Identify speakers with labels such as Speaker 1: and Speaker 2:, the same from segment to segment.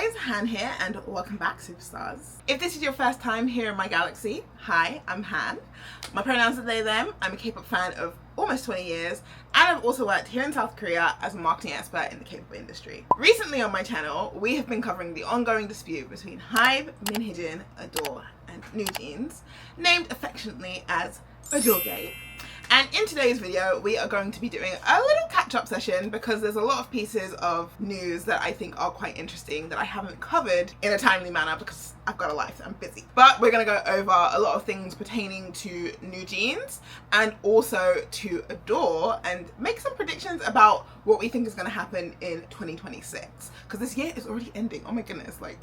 Speaker 1: guys, Han here, and welcome back, superstars. If this is your first time here in my galaxy, hi, I'm Han. My pronouns are they, them. I'm a K-pop fan of almost 20 years, and I've also worked here in South Korea as a marketing expert in the K-pop industry. Recently on my channel, we have been covering the ongoing dispute between HYBE, Hee-Jin, ADOR and NewJeans, named affectionately as ADORgate. And in today's video, we are going to be doing a little catch-up session because there's a lot of pieces of news that I think are quite interesting that I haven't covered in a timely manner because I've got a life, I'm busy. But we're gonna go over a lot of things pertaining to NewJeans and also to ADOR and make some predictions about what we think is gonna happen in 2026. Because this year is already ending, oh my goodness, like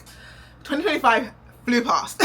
Speaker 1: 2025 flew past.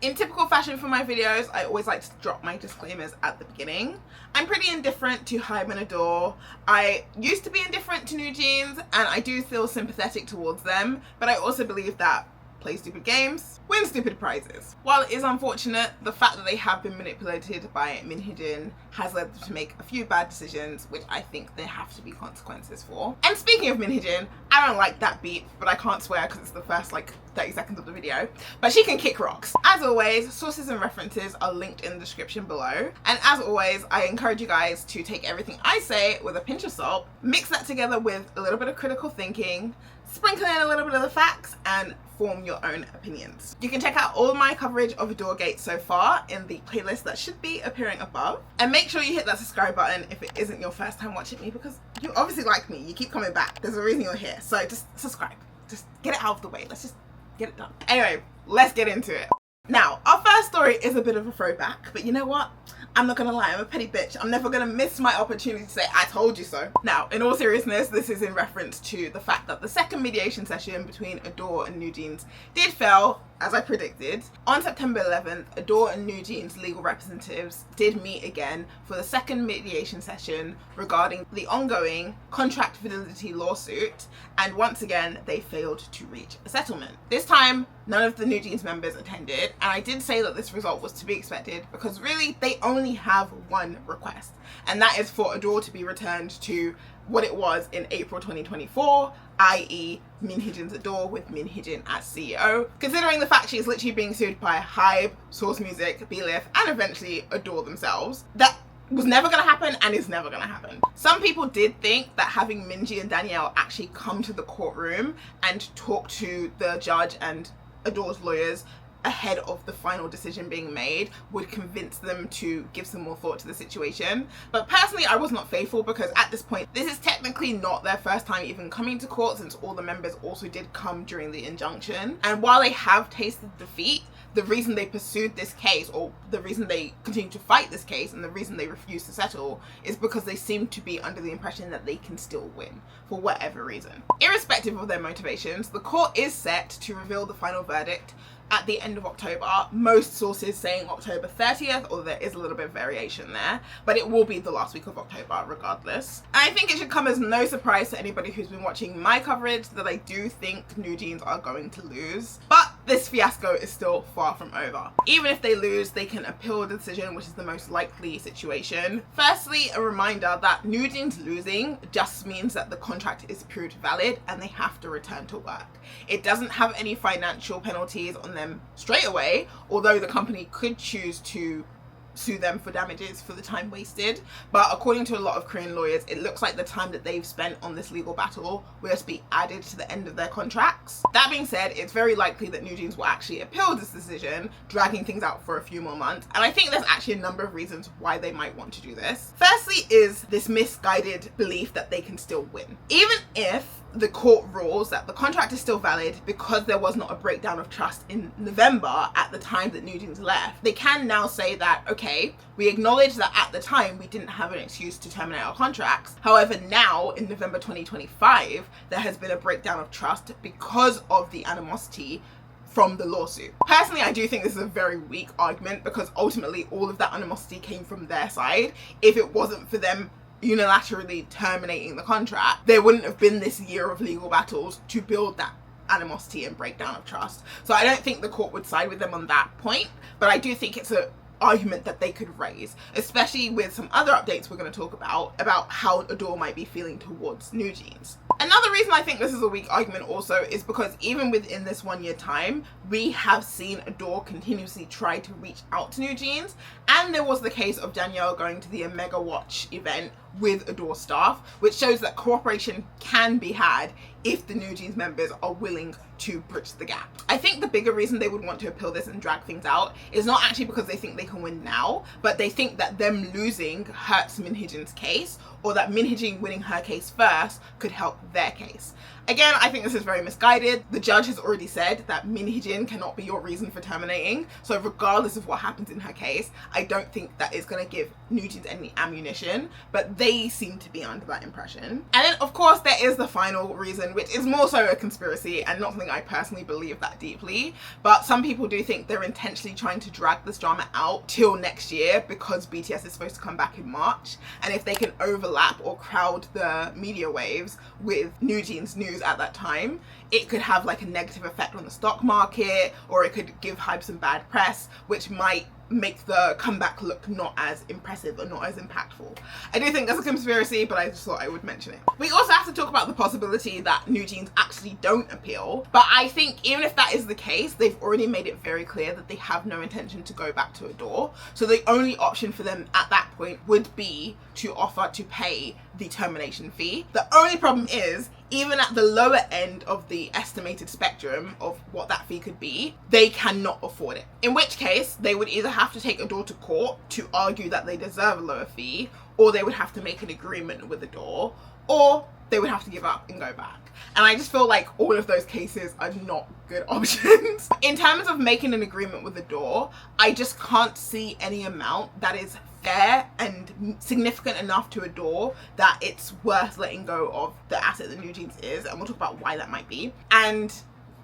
Speaker 1: In typical fashion for my videos, I always like to drop my disclaimers at the beginning. I'm pretty indifferent to HYBE and ADOR. I used to be indifferent to NewJeans, and I do feel sympathetic towards them, but I also believe that play stupid games, win stupid prizes. While it is unfortunate, the fact that they have been manipulated by Hee-Jin has led them to make a few bad decisions, which I think there have to be consequences for. And speaking of Hee-Jin, I don't like that beat, but I can't swear because it's the first like 30 seconds of the video, but she can kick rocks. As always, sources and references are linked in the description below. And as always, I encourage you guys to take everything I say with a pinch of salt, mix that together with a little bit of critical thinking, sprinkle in a little bit of the facts, and form your own opinions. You can check out all my coverage of ADORgate so far in the playlist that should be appearing above. And make sure you hit that subscribe button if it isn't your first time watching me, because you obviously like me, you keep coming back. There's a reason you're here, so just subscribe. Just get it out of the way. Let's just get it done. Anyway, let's get into it. Now, our first story is a bit of a throwback, but you know what? I'm not gonna lie, I'm a petty bitch. I'm never gonna miss my opportunity to say, I told you so. Now, in all seriousness, this is in reference to the fact that the second mediation session between ADOR and NewJeans did fail, as I predicted. On September 11th, ADOR and NewJeans legal representatives did meet again for the second mediation session regarding the ongoing contract validity lawsuit, and once again, they failed to reach a settlement. This time, none of the NewJeans members attended, and I did say that this result was to be expected because really, they only have one request, and that is for ADOR to be returned to what it was in April 2024, i.e. Hee-Jin's ADOR with Hee-Jin as CEO, considering the fact she is literally being sued by HYBE, Source Music, Belief, and eventually ADOR themselves. That was never going to happen and is never going to happen. Some people did think that having Minji and Danielle actually come to the courtroom and talk to the judge and ADOR's lawyers ahead of the final decision being made would convince them to give some more thought to the situation. But personally, I was not faithful because at this point, this is technically not their first time even coming to court, since all the members also did come during the injunction. And while they have tasted defeat, the reason they pursued this case, or the reason they continue to fight this case, and the reason they refuse to settle, is because they seem to be under the impression that they can still win for whatever reason. Irrespective of their motivations, the court is set to reveal the final verdict at the end of October. Most sources saying October 30th, although there is a little bit of variation there, but it will be the last week of October regardless. And I think it should come as no surprise to anybody who's been watching my coverage that I do think NewJeans are going to lose, but this fiasco is still far from over. Even if they lose, they can appeal the decision, which is the most likely situation. Firstly, a reminder that NewJeans losing just means that the contract is proved valid and they have to return to work. It doesn't have any financial penalties on them straight away, although the company could choose to sue them for damages for the time wasted. But according to a lot of Korean lawyers, it looks like the time that they've spent on this legal battle will just be added to the end of their contracts. That being said, it's very likely that NewJeans will actually appeal this decision, dragging things out for a few more months. And I think there's actually a number of reasons why they might want to do this. Firstly is this misguided belief that they can still win. Even if the court rules that the contract is still valid because there was not a breakdown of trust in November at the time that NewJeans left, they can now say that, okay, we acknowledge that at the time we didn't have an excuse to terminate our contracts. However, now in November 2025, there has been a breakdown of trust because of the animosity from the lawsuit. Personally, I do think this is a very weak argument because ultimately all of that animosity came from their side. If it wasn't for them unilaterally terminating the contract, there wouldn't have been this year of legal battles to build that animosity and breakdown of trust. So I don't think the court would side with them on that point, but I do think it's a argument that they could raise, especially with some other updates we're going to talk about how ADOR might be feeling towards NewJeans. Another reason I think this is a weak argument also is because even within this 1 year time, we have seen ADOR continuously try to reach out to NewJeans, and there was the case of Danielle going to the Omega Watch event with ADOR staff, which shows that cooperation can be had if the NewJeans members are willing to bridge the gap. I think the bigger reason they would want to appeal this and drag things out is not actually because they think they can win now, but they think that them losing hurts Hee-Jin's case, or that Hee-Jin winning her case first could help their case. Again, I think this is very misguided. The judge has already said that Hee-Jin cannot be your reason for terminating. So regardless of what happens in her case, I don't think that is going to give NewJeans any ammunition, but they seem to be under that impression. And then of course there is the final reason, which is more so a conspiracy and not something I personally believe that deeply, but some people do think they're intentionally trying to drag this drama out till next year because BTS is supposed to come back in March, and if they can overlap or crowd the media waves with NewJeans news at that time, it could have like a negative effect on the stock market, or it could give Hybe some bad press, which might make the comeback look not as impressive or not as impactful. I do think that's a conspiracy, but I just thought I would mention it. We also have to talk about the possibility that NewJeans actually don't appeal, but I think even if that is the case, they've already made it very clear that they have no intention to go back to ADOR, so the only option for them at that point would be to offer to pay the termination fee. The only problem is, even at the lower end of the estimated spectrum of what that fee could be, they cannot afford it. In which case, they would either have to take ADOR to court to argue that they deserve a lower fee, or they would have to make an agreement with ADOR, or they would have to give up and go back. And I just feel like all of those cases are not good options. In terms of making an agreement with ADOR, I just can't see any amount that is fair and significant enough to ADOR that it's worth letting go of the asset that NewJeans is, and we'll talk about why that might be, and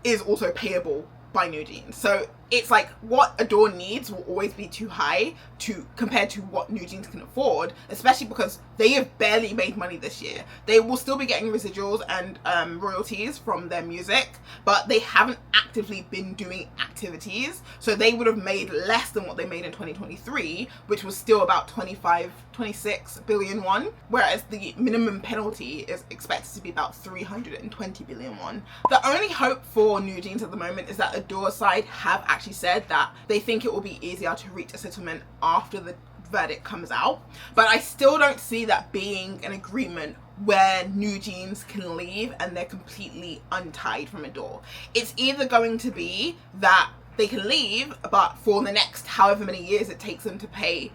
Speaker 1: is also payable by NewJeans. So it's like what ADOR needs will always be too high compared to what NewJeans can afford, especially because they have barely made money this year. They will still be getting residuals and royalties from their music, but they haven't actively been doing activities, so they would have made less than what they made in 2023, which was still about 26 billion won, whereas the minimum penalty is expected to be about 320 billion won. The only hope for NewJeans at the moment is that ADOR side have actually said that they think it will be easier to reach a settlement after the verdict comes out, but I still don't see that being an agreement where NewJeans can leave and they're completely untied from ADOR. It's either going to be that they can leave, but for the next however many years it takes them to pay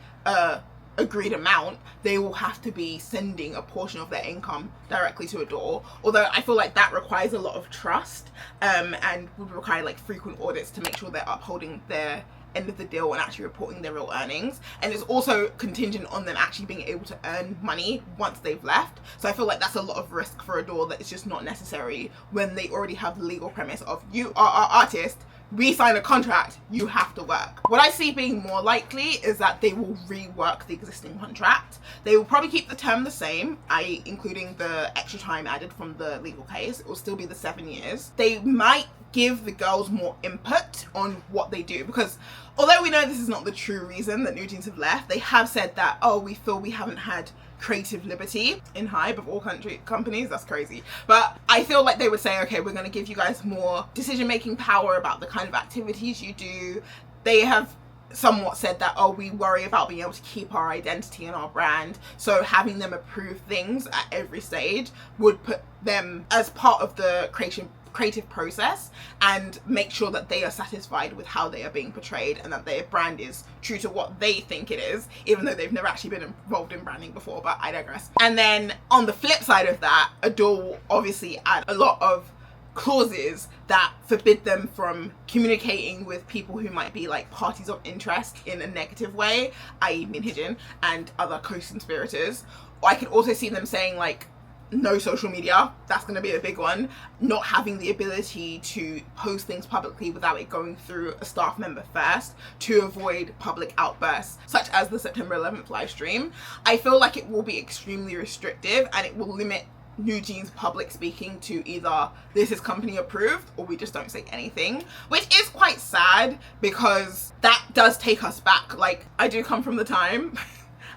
Speaker 1: agreed amount, they will have to be sending a portion of their income directly to ADOR, although I feel like that requires a lot of trust and would require like frequent audits to make sure they're upholding their end of the deal and actually reporting their real earnings, and it's also contingent on them actually being able to earn money once they've left. So I feel like that's a lot of risk for ADOR that is just not necessary when they already have the legal premise of you are our artist, we sign a contract, you have to work. What I see being more likely is that they will rework the existing contract. They will probably keep the term the same, i.e. including the extra time added from the legal case. It will still be the 7 years. They might give the girls more input on what they do, because although we know this is not the true reason that NewJeans have left, they have said that, oh, we feel we haven't had creative liberty in Hybe of all companies. That's crazy, but I feel like they would say, okay, we're going to give you guys more decision-making power about the kind of activities you do. They have somewhat said that, oh, we worry about being able to keep our identity and our brand, so having them approve things at every stage would put them as part of the creative process and make sure that they are satisfied with how they are being portrayed and that their brand is true to what they think it is, even though they've never actually been involved in branding before, but I digress. And then on the flip side of that, ADOR will obviously add a lot of clauses that forbid them from communicating with people who might be like parties of interest in a negative way, i.e. Hee-Jin and other co-conspirators. I could also see them saying like, no social media, that's going to be a big one. Not having the ability to post things publicly without it going through a staff member first to avoid public outbursts, such as the September 11th live stream. I feel like it will be extremely restrictive and it will limit NewJeans public speaking to either this is company approved or we just don't say anything, which is quite sad because that does take us back. Like, I do come from the time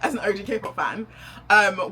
Speaker 1: as an OG K-pop fan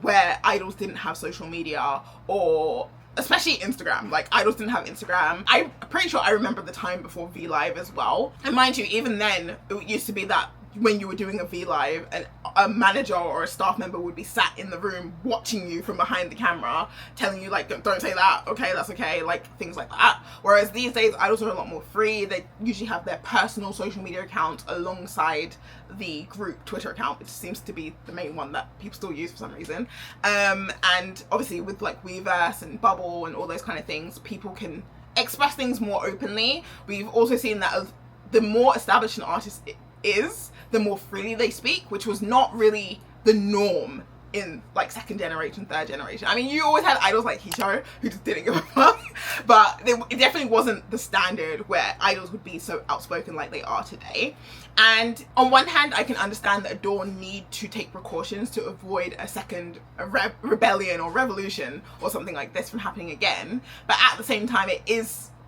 Speaker 1: where idols didn't have social media, or especially Instagram. Like, idols didn't have Instagram. I'm pretty sure I remember the time before V Live as well. And mind you, even then, it used to be that when you were doing a V Live, and a manager or a staff member would be sat in the room watching you from behind the camera, telling you like, don't say that, okay, that's okay, like things like that. Whereas these days, idols are a lot more free. They usually have their personal social media account alongside the group Twitter account, which seems to be the main one that people still use for some reason. And obviously with like Weverse and Bubble and all those kind of things, people can express things more openly. We've also seen that the more established an artist is, the more freely they speak, which was not really the norm in like second generation, third generation. I mean, you always had idols like Hee-Jin who just didn't give a fuck, but it definitely wasn't the standard where idols would be so outspoken like they are today. And on one hand, I can understand that ADOR need to take precautions to avoid a second rebellion or revolution or something like this from happening again. But at the same time,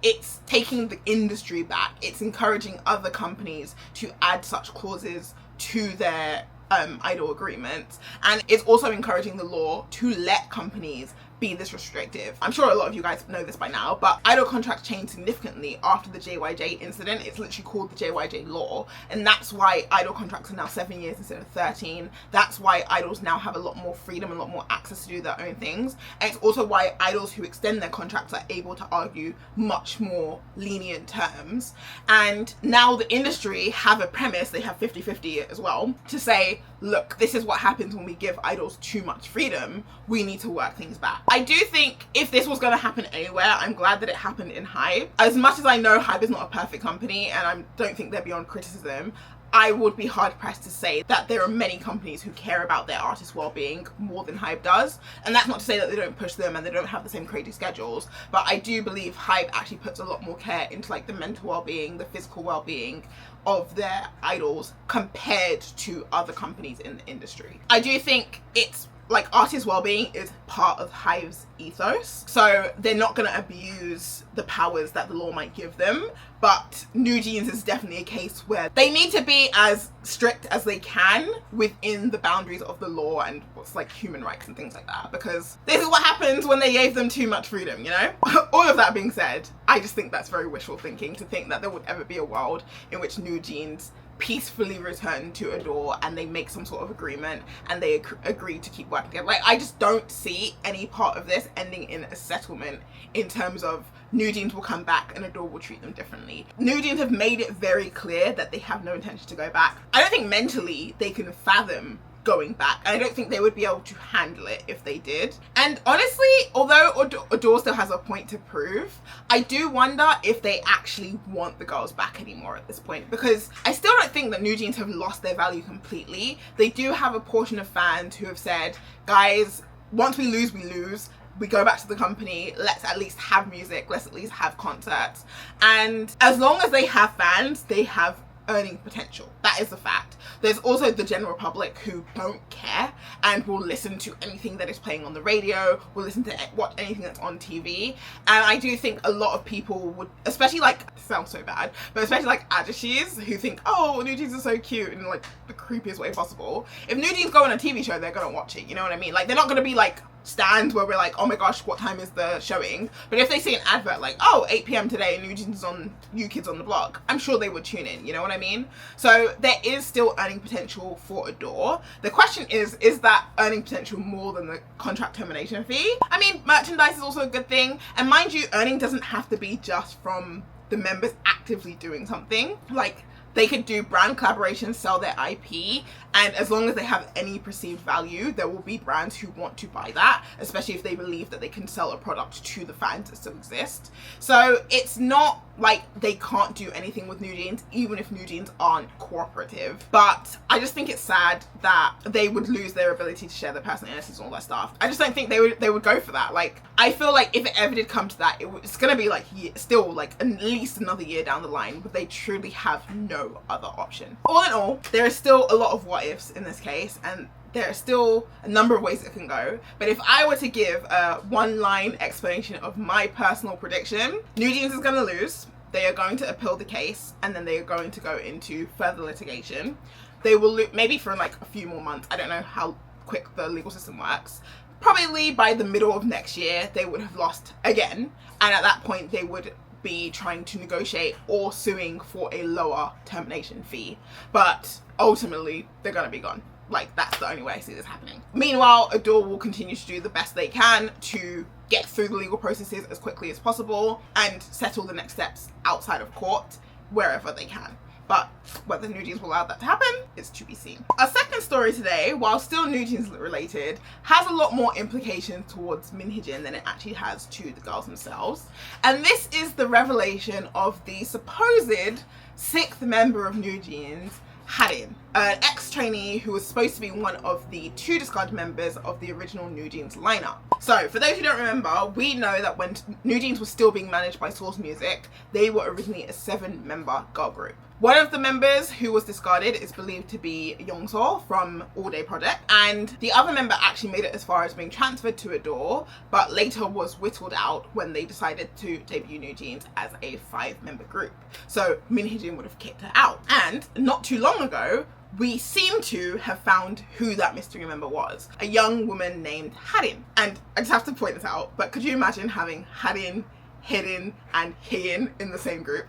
Speaker 1: it's taking the industry back. It's encouraging other companies to add such clauses to their idol agreements, and it's also encouraging the law to let companies be this restrictive. I'm sure a lot of you guys know this by now, but idol contracts changed significantly after the JYJ incident. It's literally called the JYJ law, and that's why idol contracts are now 7 years instead of 13. That's why idols now have a lot more freedom and a lot more access to do their own things. And it's also why idols who extend their contracts are able to argue much more lenient terms. And now the industry have a premise, they have 50-50 as well, to say, look, this is what happens when we give idols too much freedom. We need to work things back. I do think if this was going to happen anywhere, I'm glad that it happened in Hybe. As much as I know Hybe is not a perfect company, and I don't think they're beyond criticism, I would be hard pressed to say that there are many companies who care about their artists' well-being more than Hybe does. And that's not to say that they don't push them and they don't have the same crazy schedules, but I do believe Hybe actually puts a lot more care into like the mental well-being, the physical well-being of their idols compared to other companies in the industry. I do think it's like artist well-being is part of Hybe's ethos, so they're not going to abuse the powers that the law might give them. But NewJeans is definitely a case where they need to be as strict as they can within the boundaries of the law and what's like human rights and things like that, because this is what happens when they gave them too much freedom, you know? All of that being said, I just think that's very wishful thinking to think that there would ever be a world in which NewJeans peacefully return to ADOR and they make some sort of agreement and they agree to keep working together. Like, I just don't see any part of this ending in a settlement in terms of NewJeans will come back and ADOR will treat them differently. NewJeans have made it very clear that they have no intention to go back. I don't think mentally they can fathom going back. I don't think they would be able to handle it if they did. And honestly, although ADOR still has a point to prove, I do wonder if they actually want the girls back anymore at this point, because I still don't think that NewJeans have lost their value completely. They do have a portion of fans who have said, guys, once we lose, we lose. We go back to the company, let's at least have music, let's at least have concerts. And as long as they have fans, they have earning potential. That is a fact. There's also the general public who don't care and will listen to anything that is playing on the radio, will listen to watch anything that's on TV. And I do think a lot of people would, especially like, it sounds so bad, but especially like Adishis who think, oh, NewJeans is so cute in like the creepiest way possible. If NewJeans go on a TV show, they're gonna watch it, you know what I mean? Like, they're not gonna be like stands where we're like, oh my gosh, what time is the showing? But if they see an advert like, oh, 8 p.m. today, NewJeans is on New Kids on the Block, I'm sure they would tune in, you know what I mean? So there is still earning potential for ADOR. The question is that earning potential more than the contract termination fee? I mean, merchandise is also a good thing. And mind you, earning doesn't have to be just from the members actively doing something. Like, they could do brand collaborations, sell their IP, and as long as they have any perceived value, there will be brands who want to buy that, especially if they believe that they can sell a product to the fans that still exist. So it's not like they can't do anything with NewJeans, even if NewJeans aren't cooperative. But I just think it's sad that they would lose their ability to share their personalities and all that stuff. I just don't think they would go for that. Like, I feel like if it ever did come to that, it's gonna be like still like at least another year down the line, but they truly have no other option. All in all, there is still a lot of what ifs in this case, and there are still a number of ways it can go. But if I were to give a one-line explanation of my personal prediction, NewJeans is going to lose. They are going to appeal the case, and then they are going to go into further litigation. They will maybe for like a few more months. I don't know how quick the legal system works. probably by the middle of next year, they would have lost again. And at that point, they would be trying to negotiate or suing for a lower termination fee. But ultimately, they're going to be gone. Like, that's the only way I see this happening. Meanwhile, ADOR will continue to do the best they can to get through the legal processes as quickly as possible and settle the next steps outside of court wherever they can. But whether NewJeans will allow that to happen is to be seen. Our second story today, while still NewJeans related, has a lot more implications towards Hee-Jin than it actually has to the girls themselves. And this is the revelation of the supposed 6th member of NewJeans, Hee-Jin, an ex-trainee who was supposed to be one of the 2 discarded members of the original NewJeans lineup. So, for those who don't remember, we know that when NewJeans was still being managed by Source Music, they were originally a 7-member girl group. One of the members who was discarded is believed to be Yongseo from All Day Project, and the other member actually made it as far as being transferred to ADOR, but later was whittled out when they decided to debut NewJeans as a 5-member group. So Hee-Jin would have kicked her out. And not too long ago, we seem to have found who that mystery member was. A young woman named Hee-Jin. And I just have to point this out, but could you imagine having Hee-Jin, Hee-Jin, and Hee-Jin in the same group?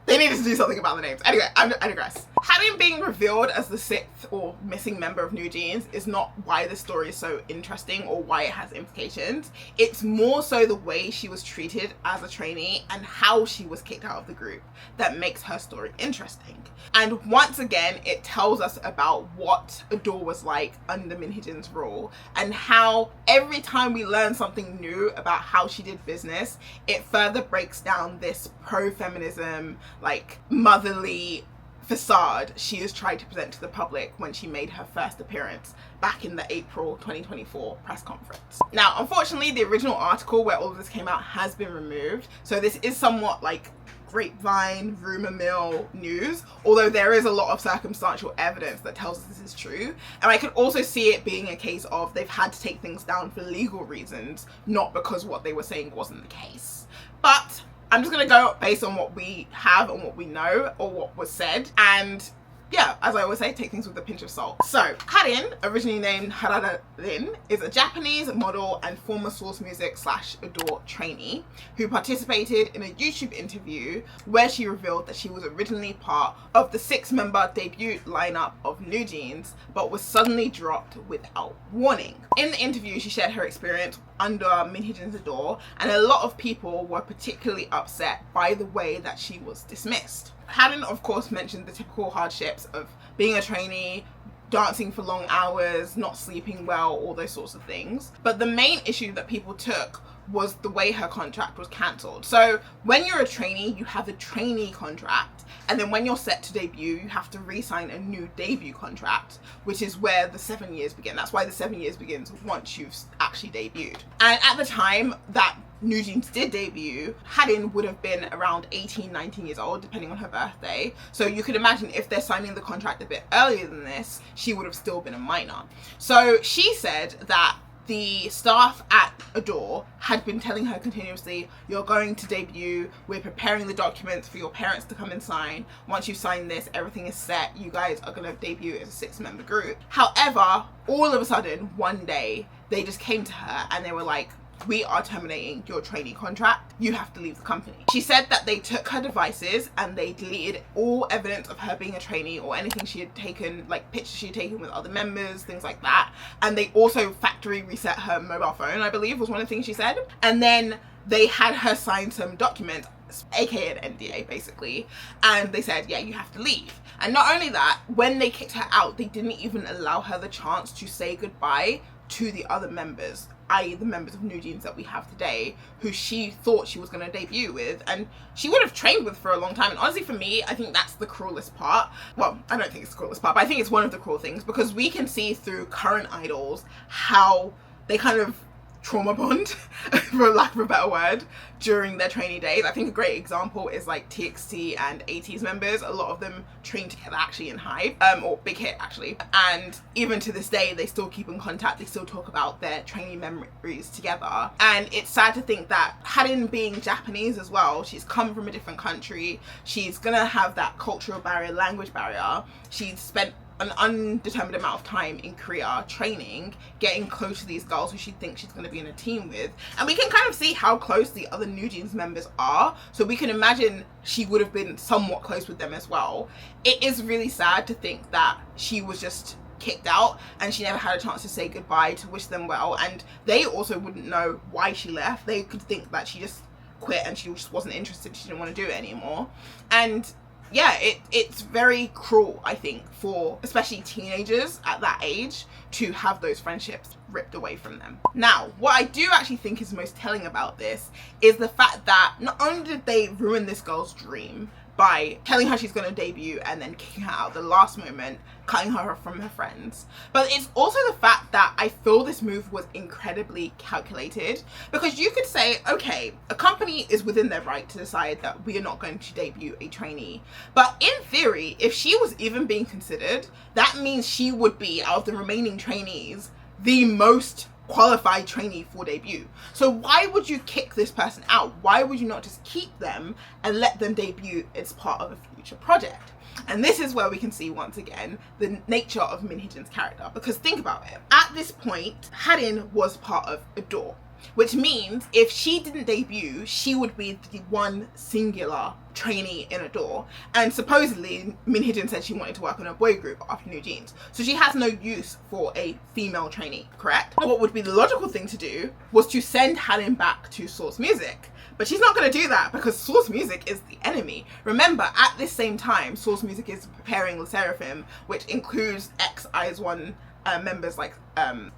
Speaker 1: They needed to do something about the names. Anyway, I digress. Hee-Jin being revealed as the 6th or missing member of NewJeans is not why the story is so interesting or why it has implications. It's more so the way she was treated as a trainee and how she was kicked out of the group that makes her story interesting. And once again, it tells us about what ADOR was like under Hee-Jin's rule and how every time we learn something new about how she did business, it further breaks down this pro-feminism, like motherly facade she has tried to present to the public when she made her first appearance back in the April 2024 press conference. Now, unfortunately, the original article where all of this came out has been removed, so this is somewhat like grapevine, rumor mill news, although there is a lot of circumstantial evidence that tells us this is true. And I could also see it being a case of they've had to take things down for legal reasons, not because what they were saying wasn't the case. But I'm just gonna go based on what we have and what we know or what was said, and yeah, as I always say, take things with a pinch of salt. So, Hee-Jin, originally named Rin, is a Japanese model and former Source Music / ADOR trainee who participated in a YouTube interview where she revealed that she was originally part of the 6-member debut lineup of NewJeans, but was suddenly dropped without warning. In the interview, she shared her experience under Hee-Jin's ADOR, and a lot of people were particularly upset by the way that she was dismissed. Hee-Jin, of course, mentioned the typical hardships of being a trainee, dancing for long hours, not sleeping well, all those sorts of things. But the main issue that people took was the way her contract was cancelled. So when you're a trainee, you have a trainee contract, and then when you're set to debut, you have to re-sign a new debut contract, which is where the 7 years begin. That's why the 7 years begins once you've actually debuted. And at the time that NewJeans did debut, Hee-Jin would have been around 18, 19 years old, depending on her birthday. So you could imagine if they're signing the contract a bit earlier than this, she would have still been a minor. So she said that the staff at ADOR had been telling her continuously, you're going to debut, we're preparing the documents for your parents to come and sign. Once you sign this, everything is set, you guys are going to debut as a 6-member group. However, all of a sudden, one day, they just came to her and they were like, we are terminating your trainee contract, you have to leave the company. She said that they took her devices and they deleted all evidence of her being a trainee or anything she had taken, like pictures she had taken with other members, things like that. And they also factory reset her mobile phone, I believe was one of the things she said. And then they had her sign some documents, aka an NDA basically, and they said, yeah, you have to leave. And not only that, when they kicked her out, they didn't even allow her the chance to say goodbye to the other members, i.e. the members of NewJeans that we have today, who she thought she was going to debut with and she would have trained with for a long time. And honestly, for me, I think that's the cruelest part. Well, I don't think it's the cruelest part, but I think it's one of the cruel things, because we can see through current idols how they kind of trauma bond, for lack of a better word, during their trainee days. I think a great example is like TXT and ATEEZ members. A lot of them trained together actually in Hive, or Big Hit actually. And even to this day, they still keep in contact. They still talk about their trainee memories together. And it's sad to think that Hee-Jin being Japanese as well, she's come from a different country. She's gonna have that cultural barrier, language barrier. She's spent an undetermined amount of time in Korea training, getting close to these girls who she thinks she's going to be in a team with. And we can kind of see how close the other NewJeans members are, so we can imagine she would have been somewhat close with them as well. It is really sad to think that she was just kicked out and she never had a chance to say goodbye, to wish them well, and they also wouldn't know why she left. They could think that she just quit and she just wasn't interested, she didn't want to do it anymore. And yeah, it's very cruel, I think, for especially teenagers at that age to have those friendships ripped away from them. Now, what I do actually think is most telling about this is the fact that not only did they ruin this girl's dream by telling her she's going to debut and then kicking her out at the last moment, cutting her from her friends, but it's also the fact that I feel this move was incredibly calculated, because you could say, okay, a company is within their right to decide that we are not going to debut a trainee, but in theory, if she was even being considered, that means she would be, out of the remaining trainees, the most qualified trainee for debut. So why would you kick this person out? Why would you not just keep them and let them debut as part of a future project? And this is where we can see once again the nature of Min Hee-Jin's character, because think about it, at this point Hee-Jin was part of ADOR, which means if she didn't debut, she would be the one singular trainee in ADOR. And supposedly Min Hee-Jin said she wanted to work on a boy group after NewJeans, so she has no use for a female trainee, correct? What would be the logical thing to do was to send Hee-Jin back to Source Music, but she's not going to do that because Source Music is the enemy. Remember, at this same time, Source Music is preparing Le Sserafim, which includes ex-IZ*ONE members like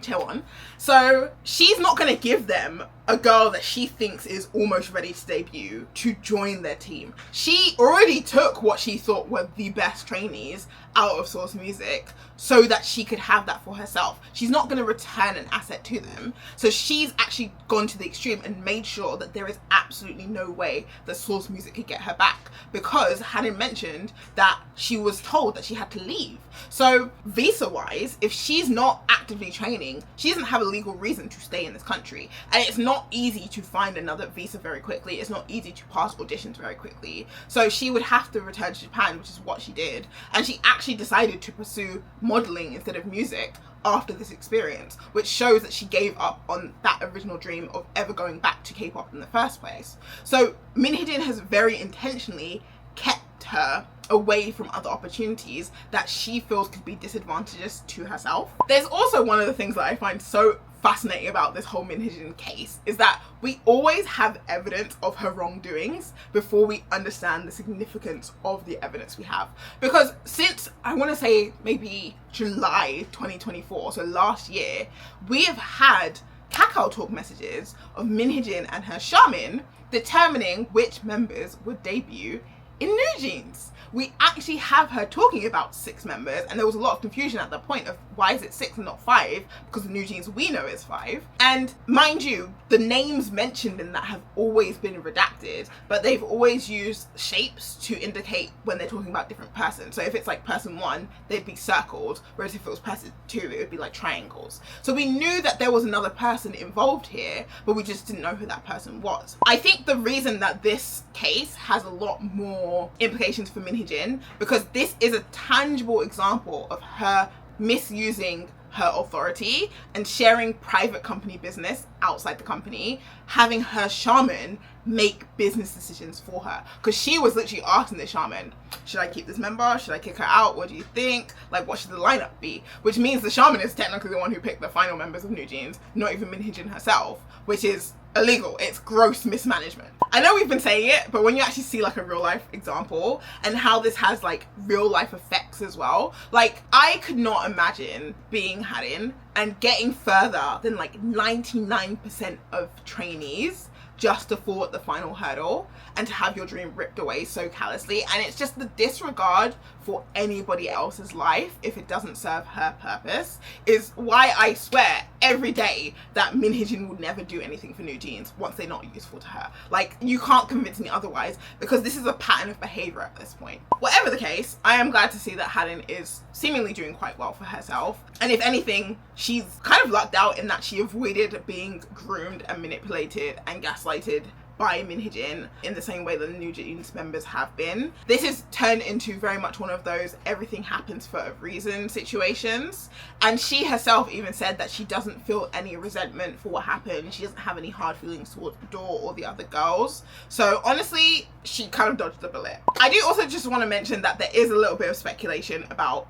Speaker 1: Chaewon. So she's not going to give them a girl that she thinks is almost ready to debut to join their team. She already took what she thought were the best trainees out of Source Music so that she could have that for herself. She's not going to return an asset to them. So she's actually gone to the extreme and made sure that there is absolutely no way that Source Music could get her back, because Hannah mentioned that she was told that she had to leave. So visa wise, if she's not actively training, she doesn't have a legal reason to stay in this country, and it's not easy to find another visa very quickly. It's not easy to pass auditions very quickly, so she would have to return to Japan, which is what she did. And she actually decided to pursue modeling instead of music after this experience, which shows that she gave up on that original dream of ever going back to K-pop in the first place. So Min Hee-Jin has very intentionally kept her away from other opportunities that she feels could be disadvantageous to herself. There's also one of the things that I find so fascinating about this whole Min Hee-Jin case is that we always have evidence of her wrongdoings before we understand the significance of the evidence we have. Because since, I want to say maybe July 2024, so last year, we have had Kakao Talk messages of Min Hee-Jin and her shaman determining which members would debut in NewJeans. We actually have her talking about 6 members, and there was a lot of confusion at that point of why is it 6 and not 5, because the NewJeans we know is 5. And mind you, the names mentioned in that have always been redacted, but they've always used shapes to indicate when they're talking about different persons. So if it's like person 1, they'd be circled, whereas if it was person 2, it would be like triangles. So we knew that there was another person involved here, but we just didn't know who that person was. I think the reason that this case has a lot more implications for Min Hee-Jin, because this is a tangible example of her misusing her authority and sharing private company business outside the company, having her shaman make business decisions for her. Because she was literally asking the shaman, should I keep this member? Should I kick her out? What do you think? Like, what should the lineup be? Which means the shaman is technically the one who picked the final members of NewJeans, not even Min Hee-Jin herself, which is illegal. It's gross mismanagement. I know we've been saying it, but when you actually see like a real life example and how this has like real life effects as well, like I could not imagine being Hee-Jin and getting further than like 99% of trainees just to fall at the final hurdle and to have your dream ripped away so callously. And it's just the disregard for anybody else's life if it doesn't serve her purpose is why I swear every day that Min Hee-Jin would never do anything for NewJeans once they're not useful to her. Like, you can't convince me otherwise, because this is a pattern of behavior at this point. Whatever the case, I am glad to see that Hee-Jin is seemingly doing quite well for herself. And if anything, she's kind of lucked out in that she avoided being groomed and manipulated and gaslighted by Hee-Jin in the same way that the NewJeans members have been. This is turned into very much one of those everything happens for a reason situations, and she herself even said that she doesn't feel any resentment for what happened. She doesn't have any hard feelings towards ADOR or the other girls. So honestly, she kind of dodged the bullet. I do also just want to mention that there is a little bit of speculation about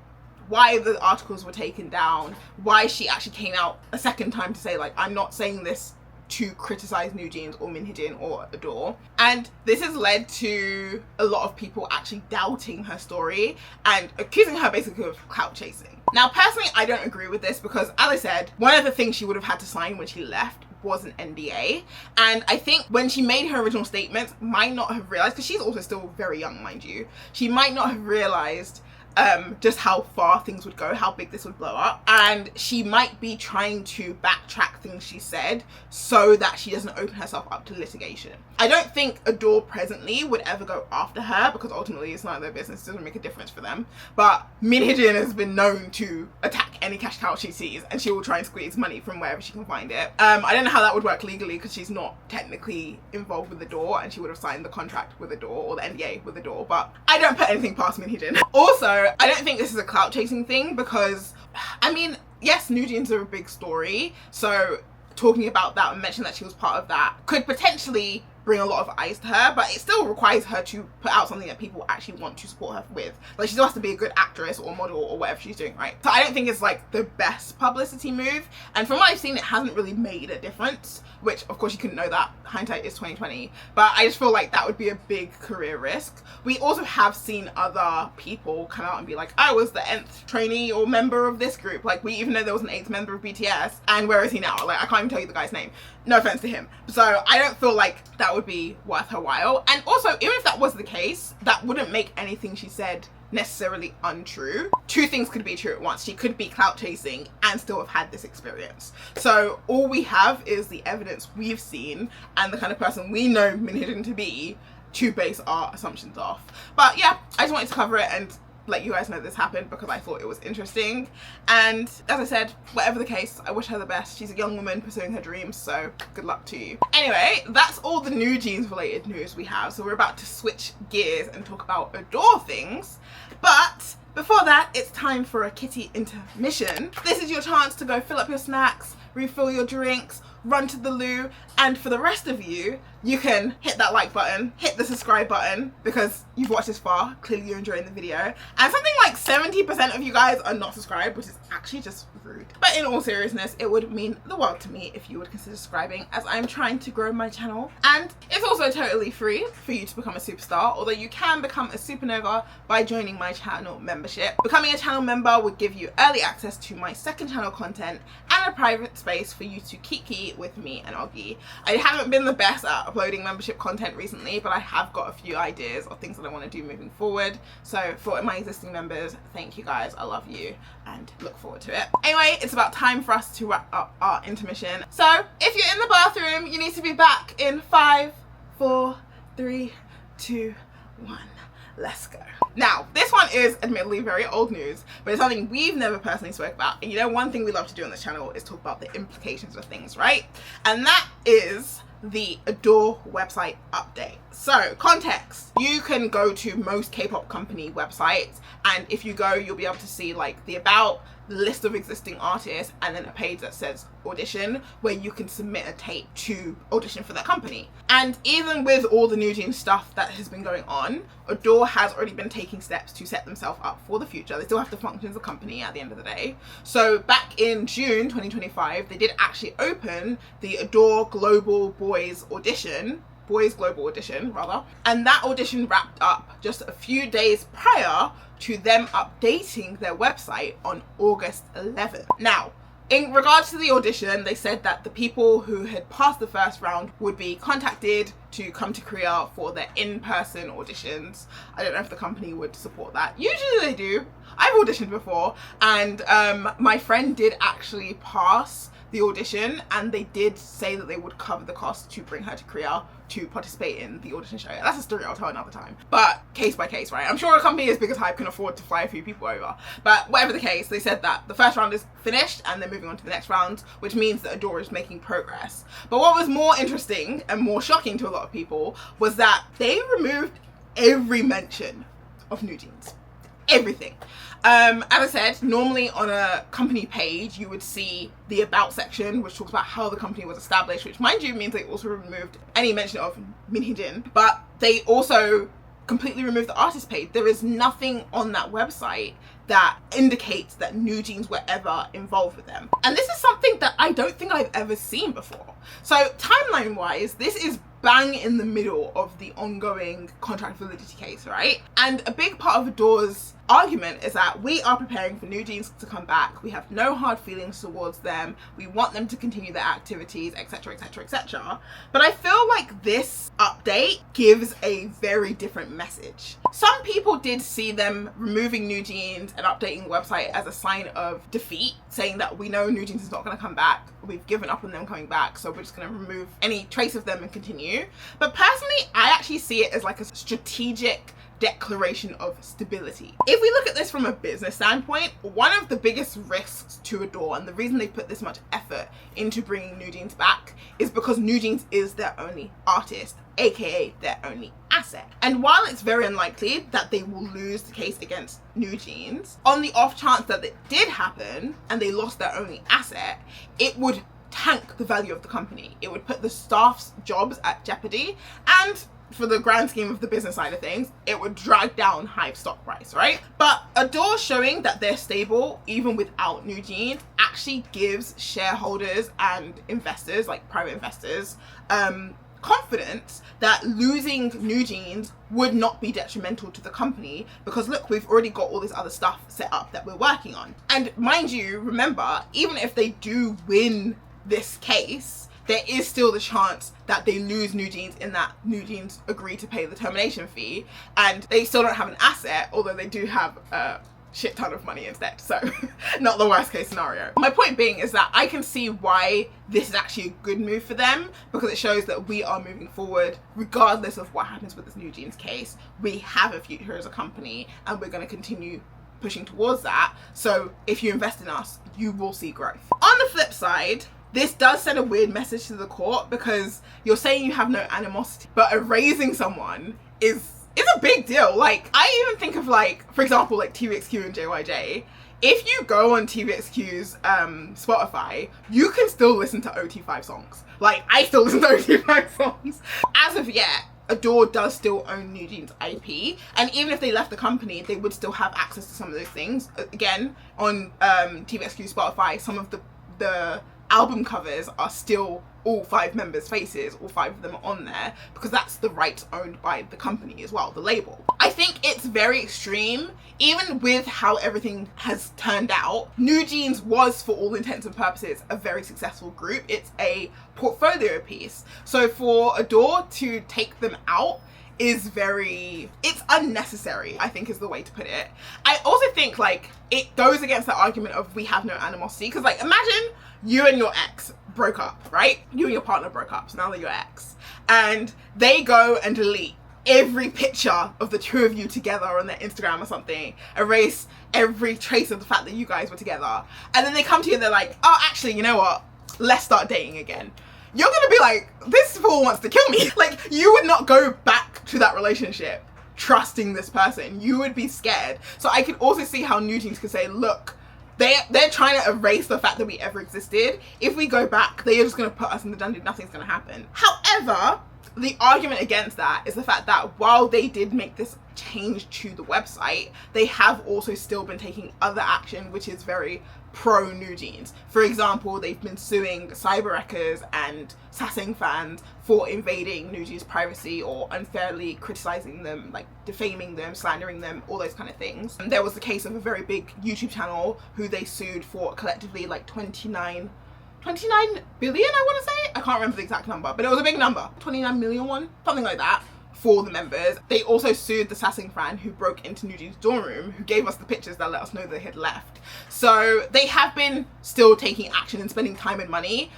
Speaker 1: why the articles were taken down, why she actually came out a second time to say, like, I'm not saying this to criticize NewJeans or Hee-Jin or ADOR. And this has led to a lot of people actually doubting her story and accusing her basically of clout chasing. Now, personally, I don't agree with this because, as I said, one of the things she would have had to sign when she left was an NDA. And I think when she made her original statements, might not have realized, because she's also still very young, mind you, she might not have realized just how far things would go, how big this would blow up, and she might be trying to backtrack things she said so that she doesn't open herself up to litigation. I don't think ADOR presently would ever go after her because ultimately it's none of their business, it doesn't make a difference for them, but Hee-Jin has been known to attack any cash cow she sees, and she will try and squeeze money from wherever she can find it. I don't know how that would work legally because she's not technically involved with ADOR, and she would have signed the contract with ADOR or the NDA with ADOR, but I don't put anything past Hee-Jin. Also, I don't think this is a clout chasing thing because, I mean, yes, NewJeans are a big story, so talking about that and mentioning that she was part of that could potentially bring a lot of eyes to her, but it still requires her to put out something that people actually want to support her with. Like, she still has to be a good actress or model or whatever she's doing, right? So I don't think it's like the best publicity move, and from what I've seen, it hasn't really made a difference, which of course you couldn't know that, hindsight is 2020, but I just feel like that would be a big career risk. We also have seen other people come out and be like, I was the nth trainee or member of this group, like we even know there was an 8th member of BTS, and where is he now? Like, I can't even tell you the guy's name, no offense to him. So I don't feel like that would be worth her while. And also, even if that was the case, that wouldn't make anything she said necessarily untrue. Two things could be true at once. She could be clout chasing and still have had this experience. So all we have is the evidence we've seen and the kind of person we know Hee-Jin to be to base our assumptions off. But yeah, I just wanted to cover it and let you guys know this happened because I thought it was interesting. And as I said, whatever the case, I wish her the best. She's a young woman pursuing her dreams, so good luck to you. Anyway, that's all the NewJeans related news we have. So we're about to switch gears and talk about ADOR things. But before that, it's time for a kitty intermission. This is your chance to go fill up your snacks, refill your drinks, run to the loo, and for the rest of you, you can hit that like button, hit the subscribe button, because you've watched this far, clearly you're enjoying the video, and something like 70% of you guys are not subscribed, which is actually just rude. But in all seriousness, it would mean the world to me if you would consider subscribing, as I'm trying to grow my channel. And it's also totally free for you to become a superstar, although you can become a supernova by joining my channel membership. Becoming a channel member would give you early access to my second channel content and a private space for you to kiki with me and Oggy. I haven't been the best at uploading membership content recently, but I have got a few ideas of things that I want to do moving forward. So for my existing members, thank you guys, I love you and look forward to it. Anyway, it's about time for us to wrap up our intermission. So if you're in the bathroom, you need to be back in 5, 4, 3, 2, 1. Let's go. Now, this one is admittedly very old news, but it's something we've never personally spoke about. And you know, one thing we love to do on this channel is talk about the implications of things, right? And that is the ADOR website update. So context, you can go to most K-pop company websites, and if you go, you'll be able to see like the about, the list of existing artists, and then a page that says audition, where you can submit a tape to audition for that company. And even with all the NewJeans stuff that has been going on, ADOR has already been taking steps to set themselves up for the future. They still have to function as a company at the end of the day. So back in June 2025, they did actually open the ADOR Global Boys Global Audition rather, and that audition wrapped up just a few days prior to them updating their website on August 11th. Now, in regards to the audition, they said that the people who had passed the first round would be contacted to come to Korea for their in-person auditions. I don't know if the company would support that. Usually they do. I've auditioned before, and my friend did actually pass the audition, and they did say that they would cover the cost to bring her to Korea to participate in the audition show. That's a story I'll tell another time. But case by case, right? I'm sure a company as big as Hype can afford to fly a few people over. But whatever the case, they said that the first round is finished and they're moving on to the next round, which means that ADOR is making progress. But what was more interesting and more shocking to a lot of people was that they removed every mention of NewJeans. Everything. As I said, normally on a company page, you would see the about section, which talks about how the company was established, which mind you means they also removed any mention of Hee-Jin, but they also completely removed the artist page. There is nothing on that website that indicates that NewJeans were ever involved with them. And this is something that I don't think I've ever seen before. So timeline wise, this is bang in the middle of the ongoing contract validity case, right? And a big part of ADOR's argument is that we are preparing for NewJeans to come back. We have no hard feelings towards them. We want them to continue their activities, etc, etc, etc. But I feel like this update gives a very different message. Some people did see them removing NewJeans and updating the website as a sign of defeat, saying that we know NewJeans is not going to come back. We've given up on them coming back, so we're just going to remove any trace of them and continue. But personally, I actually see it as like a strategic declaration of stability. If we look at this from a business standpoint, one of the biggest risks to ADOR, and the reason they put this much effort into bringing NewJeans back, is because NewJeans is their only artist, aka their only asset. And while it's very unlikely that they will lose the case against NewJeans, on the off chance that it did happen and they lost their only asset, it would tank the value of the company. It would put the staff's jobs at jeopardy, and for the grand scheme of the business side of things, it would drag down Hive stock price, right? But ADOR showing that they're stable even without NewJeans actually gives shareholders and investors, like private investors, confidence that losing NewJeans would not be detrimental to the company, because look, we've already got all this other stuff set up that we're working on. And mind you, remember, even if they do win this case, there is still the chance that they lose NewJeans, in that NewJeans agree to pay the termination fee, and they still don't have an asset, although they do have a shit ton of money instead. So not the worst case scenario. My point being is that I can see why this is actually a good move for them, because it shows that we are moving forward regardless of what happens with this NewJeans case. We have a future as a company and we're going to continue pushing towards that. So if you invest in us, you will see growth. On the flip side, this does send a weird message to the court, because you're saying you have no animosity, but erasing someone is a big deal. Like, I even think of, like, for example, like TVXQ and JYJ. If you go on TVXQ's Spotify, you can still listen to OT5 songs. Like, I still listen to OT5 songs. As of yet, ADOR does still own NewJeans IP, and even if they left the company, they would still have access to some of those things. Again, on TVXQ Spotify, some of the album covers are still all 5 members' faces, all 5 of them are on there, because that's the rights owned by the company as well, the label. I think it's very extreme. Even with how everything has turned out, NewJeans was, for all intents and purposes, a very successful group. It's a portfolio piece. So for ADOR to take them out is it's unnecessary, I think is the way to put it. I also think, like, it goes against the argument of we have no animosity, because, like, imagine you and your ex broke up, right? You and your partner broke up, so now they're your ex, and they go and delete every picture of the two of you together on their Instagram or something, erase every trace of the fact that you guys were together, and then they come to you and they're like, oh, actually, you know what, let's start dating again. You're gonna be like, this fool wants to kill me. Like, you would not go back to that relationship trusting this person. You would be scared. So I could also see how NewJeans could say, look, they're trying to erase the fact that we ever existed. If we go back, they're just gonna put us in the dungeon. Nothing's gonna happen. However, the argument against that is the fact that while they did make this change to the website, they have also still been taking other action, which is very pro NewJeans. For example, they've been suing cyberwreckers and sassing fans for invading NewJeans' privacy or unfairly criticizing them, like defaming them, slandering them, all those kind of things. And there was the case of a very big YouTube channel who they sued for collectively like 29 billion, I want to say. I can't remember the exact number, but it was a big number. 29 million one, something like that, for the members. They also sued the sassing fan who broke into NewJeans' dorm room, who gave us the pictures that let us know they had left. So they have been still taking action and spending time and money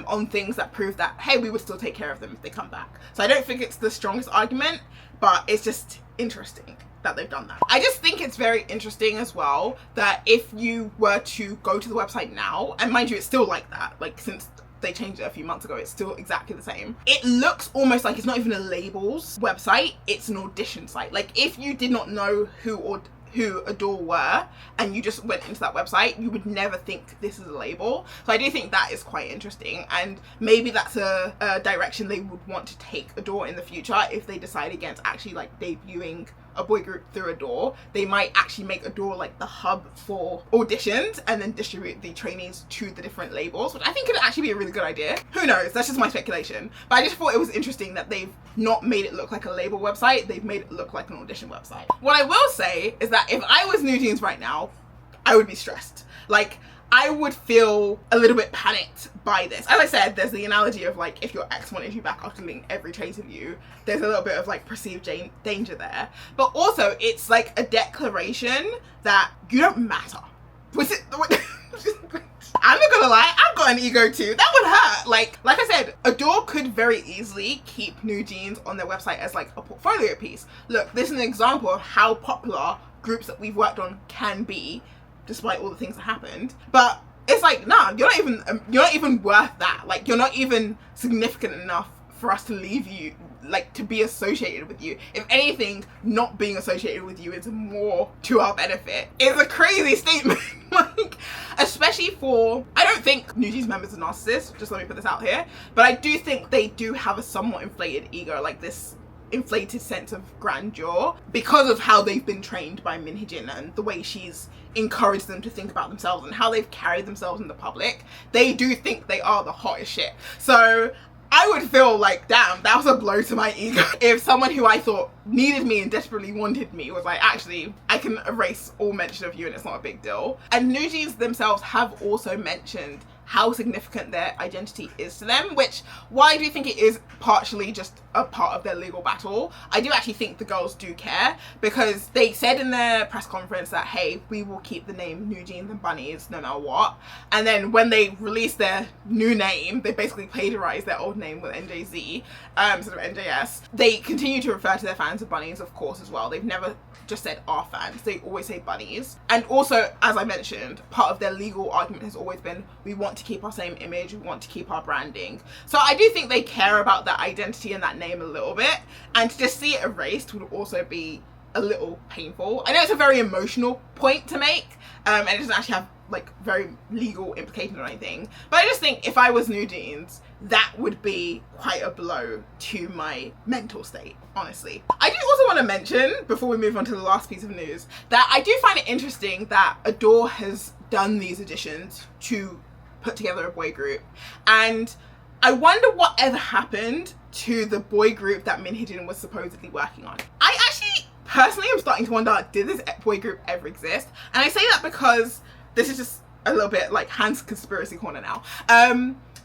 Speaker 1: on things that prove that, hey, we would still take care of them if they come back. So I don't think it's the strongest argument, but it's just interesting that they've done that. I just think it's very interesting as well that if you were to go to the website now, and mind you, it's still like that, like since they changed it a few months ago, it's still exactly the same. It looks almost like it's not even a labels website, it's an audition site. Like if you did not know who ADOR were and you just went into that website, you would never think this is a label. So I do think that is quite interesting, and maybe that's a direction they would want to take ADOR in the future. If they decide against actually like debuting a boy group through ADOR, they might actually make ADOR like the hub for auditions and then distribute the trainees to the different labels, which I think could actually be a really good idea. Who knows, that's just my speculation. But I just thought it was interesting that they've not made it look like a label website, they've made it look like an audition website. What I will say is that if I was NewJeans right now, I would be stressed. Like, I would feel a little bit panicked by this. As I said, there's the analogy of like, if your ex wanted you back after deleting every trace of you, there's a little bit of like perceived danger there. But also it's like a declaration that you don't matter. I'm not gonna lie, I've got an ego too. That would hurt. Like I said, ADOR could very easily keep NewJeans on their website as like a portfolio piece. Look, this is an example of how popular groups that we've worked on can be, despite all the things that happened. But it's like, nah, you're not even worth that. Like, you're not even significant enough for us to leave you, like to be associated with you. If anything, not being associated with you is more to our benefit. It's a crazy statement. Like, especially for, I don't think NewJeans members are narcissists, just let me put this out here, but I do think they do have a somewhat inflated ego, like this inflated sense of grandeur, because of how they've been trained by Hee-Jin and the way she's encouraged them to think about themselves and how they've carried themselves in the public. They do think they are the hottest shit. So I would feel like, damn, that was a blow to my ego. If someone who I thought needed me and desperately wanted me was like, actually, I can erase all mention of you and it's not a big deal. And NewJeans themselves have also mentioned how significant their identity is to them, which, while I do think it is partially just a part of their legal battle, I do actually think the girls do care, because they said in their press conference that, hey, we will keep the name NewJeans and Bunnies no matter what. And then when they released their new name, they basically plagiarized their old name with NJZ, sort of NJS. They continue to refer to their fans as Bunnies, of course, as well. They've never just said our fans, they always say Bunnies. And also, as I mentioned, part of their legal argument has always been, we want to keep our same image, we want to keep our branding. So I do think they care about that identity and that name a little bit, and to just see it erased would also be a little painful. I know it's a very emotional point to make, and it doesn't actually have like very legal implications or anything, but I just think if I was NewJeans, that would be quite a blow to my mental state, honestly. I do also want to mention, before we move on to the last piece of news, that I do find it interesting that ADOR has done these additions to put together a boy group, and I wonder whatever happened to the boy group that Hee-Jin was supposedly working on. I actually personally am starting to wonder, did this boy group ever exist? And I say that because this is just a little bit like Han's conspiracy corner now.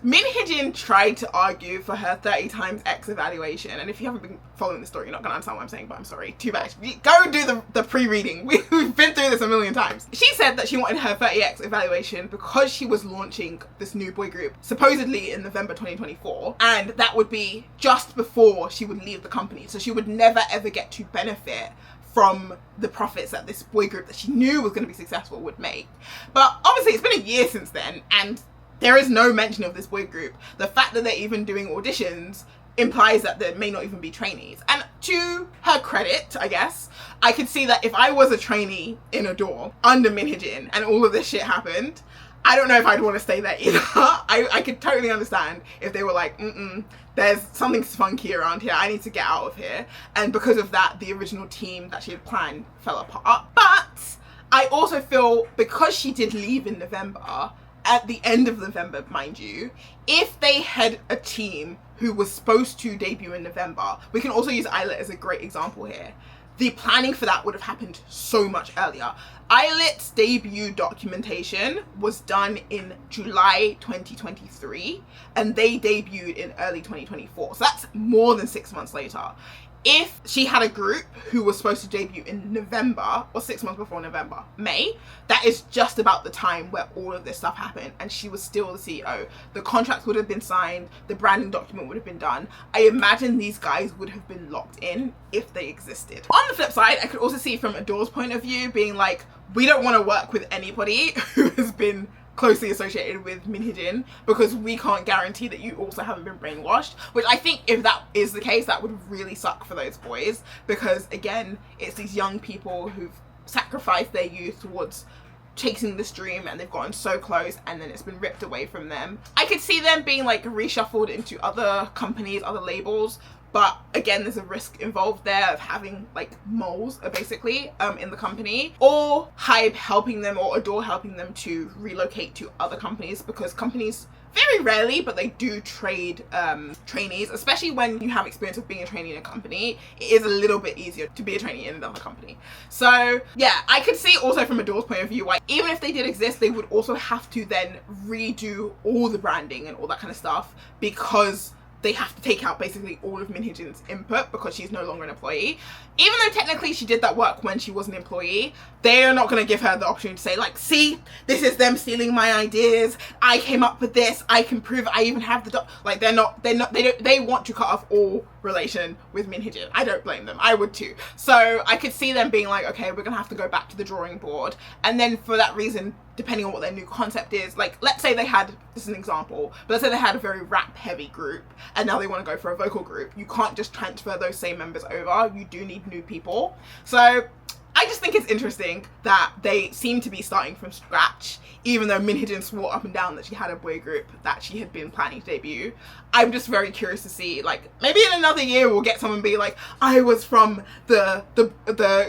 Speaker 1: Hee-Jin tried to argue for her 30 times X evaluation, and if you haven't been following the story, you're not gonna understand what I'm saying, but I'm sorry, too bad. Go and do the pre-reading. We've been through this a million times. She said that she wanted her 30X evaluation because she was launching this new boy group, supposedly in November 2024, and that would be just before she would leave the company, so she would never ever get to benefit from the profits that this boy group that she knew was going to be successful would make. But obviously it's been a year since then, and there is no mention of this boy group. The fact that they're even doing auditions implies that there may not even be trainees. And to her credit, I guess, I could see that if I was a trainee in ADOR under Hee-Jin and all of this shit happened, I don't know if I'd want to stay there either. I could totally understand if they were like, there's something funky around here, I need to get out of here. And because of that, the original team that she had planned fell apart. But I also feel, because she did leave in November, at the end of November, mind you, if they had a team who was supposed to debut in November, we can also use Islet as a great example here. The planning for that would have happened so much earlier. Islet's debut documentation was done in July 2023, and they debuted in early 2024. So that's more than 6 months later. if she had a group who was supposed to debut in November or 6 months before November, May, that is just about the time where all of this stuff happened, and she was still the CEO. The contract would have been signed, the branding document would have been done. I imagine these guys would have been locked in if they existed. On the flip side, I could also see from ADOR's point of view being like, we don't want to work with anybody who has been closely associated with Hee-Jin because we can't guarantee that you also haven't been brainwashed, which I think if that is the case, that would really suck for those boys, because again, it's these young people who've sacrificed their youth towards chasing this dream and they've gotten so close and then it's been ripped away from them. I could see them being like reshuffled into other companies, other labels, but again, there's a risk involved there of having like moles basically in the company, or Hybe helping them or ADOR helping them to relocate to other companies, because companies very rarely, but they do trade trainees, especially when you have experience of being a trainee in a company. It is a little bit easier to be a trainee in another company. So yeah, I could see also from ADOR's point of view why even if they did exist, they would also have to then redo all the branding and all that kind of stuff, because they have to take out basically all of Hee-Jin's input because she's no longer an employee. Even though technically she did that work when she was an employee, they are not going to give her the opportunity to say like, see, this is them stealing my ideas. I came up with this. I can prove it. I even have the like, they want to cut off all relation with Hee-Jin. I don't blame them. I would too. So I could see them being like, okay, we're going to have to go back to the drawing board. And then for that reason, depending on what their new concept is, like let's say they had, this is an example, but let's say they had a very rap heavy group and now they want to go for a vocal group. You can't just transfer those same members over. You do need new people. So I just think it's interesting that they seem to be starting from scratch, even though Hee-Jin swore up and down that she had a boy group that she had been planning to debut. I'm just very curious to see, like, maybe in another year we'll get someone be like, I was from the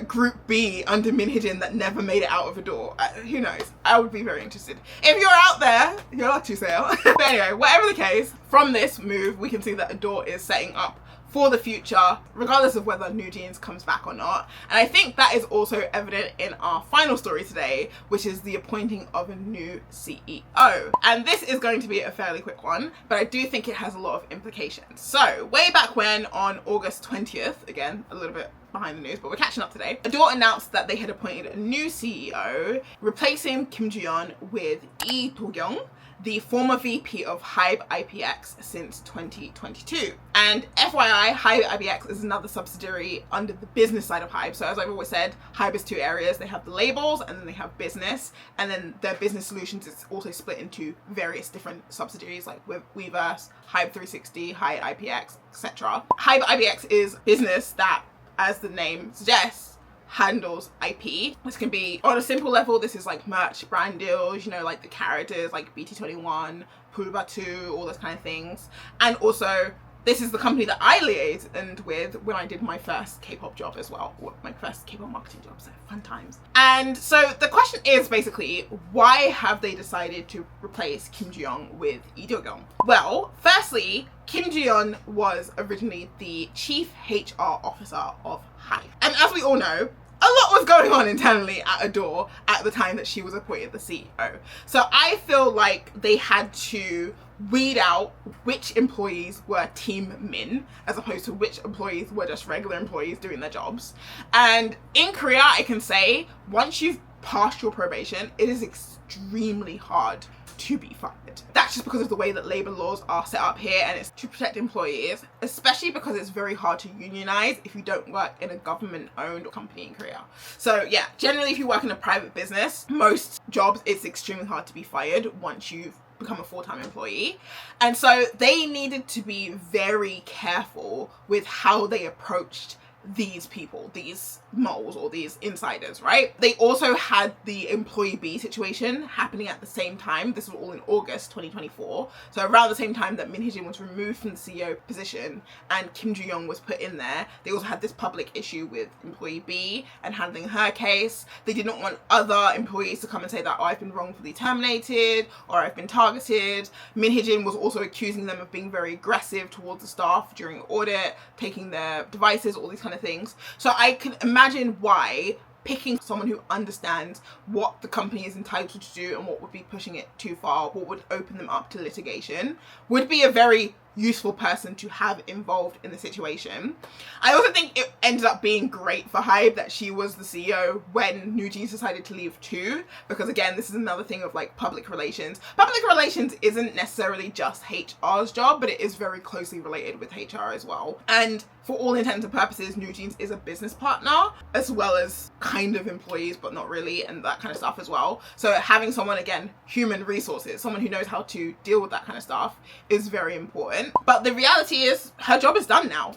Speaker 1: group B under Hee-Jin that never made it out of ADOR. Who knows? I would be very interested. If you're out there, you're not too sale. But anyway, whatever the case, from this move, we can see that ADOR is setting up for the future, regardless of whether NewJeans comes back or not. And I think that is also evident in our final story today, which is the appointing of a new CEO. And this is going to be a fairly quick one, but I do think it has a lot of implications. So way back when, on August 20th, again, a little bit behind the news, but we're catching up today, ADOR announced that they had appointed a new CEO, replacing Kim Ji-yeon with Lee Do-kyung, the former VP of Hybe IPX since 2022. And FYI, Hybe IPX is another subsidiary under the business side of Hybe. So as I've always said, Hybe is two areas. They have the labels and then they have business. And then their business solutions is also split into various different subsidiaries like Weverse, Hybe 360, Hybe IPX, etc. Hybe IPX is business that, as the name suggests, handles IP. This can be on a simple level. This is like merch, brand deals, you know, like the characters like BT21, Pulbatu, all those kind of things. And also, this is the company that I liaised with when I did my first K-pop job as well. My first K-pop marketing job, so fun times. And so the question is basically, why have they decided to replace Kim Ji-yeon with Lee Do-kyung? Well, firstly, Kim Ji-yeon was originally the chief HR officer of Hybe. And as we all know, a lot was going on internally at ADOR at the time that she was appointed the CEO. So I feel like they had to weed out which employees were team Min as opposed to which employees were just regular employees doing their jobs. And in Korea, I can say, once you've passed your probation, it is extremely hard to be fired. That's just because of the way that labor laws are set up here, and it's to protect employees, especially because it's very hard to unionize if you don't work in a government-owned company in Korea. So yeah, generally if you work in a private business, most jobs, it's extremely hard to be fired once you've become a full-time employee. And so they needed to be very careful with how they approached these people, these moles or these insiders, right? They also had the employee B situation happening at the same time. This was all in August 2024. So around the same time that Hee-Jin was removed from the CEO position and Kim Ji-yeon was put in there, they also had this public issue with employee B and handling her case. They did not want other employees to come and say that, oh, I've been wrongfully terminated or I've been targeted. Hee-Jin was also accusing them of being very aggressive towards the staff during audit, taking their devices, all these kind of things. So I can imagine why picking someone who understands what the company is entitled to do and what would be pushing it too far, what would open them up to litigation, would be a very useful person to have involved in the situation. I also think it ended up being great for Hybe that she was the CEO when NewJeans decided to leave too, because again, this is another thing of like public relations. Public relations isn't necessarily just HR's job, but it is very closely related with HR as well. And for all intents and purposes, NewJeans is a business partner as well as kind of employees, but not really, and that kind of stuff as well. So having someone, again, human resources, someone who knows how to deal with that kind of stuff is very important. But the reality is her job is done now.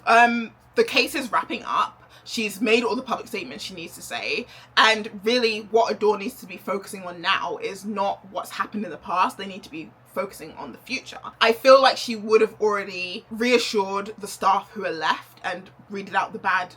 Speaker 1: The case is wrapping up. She's made all the public statements she needs to say. And really what ADOR needs to be focusing on now is not what's happened in the past. They need to be focusing on the future. I feel like she would have already reassured the staff who are left and weeded out the bad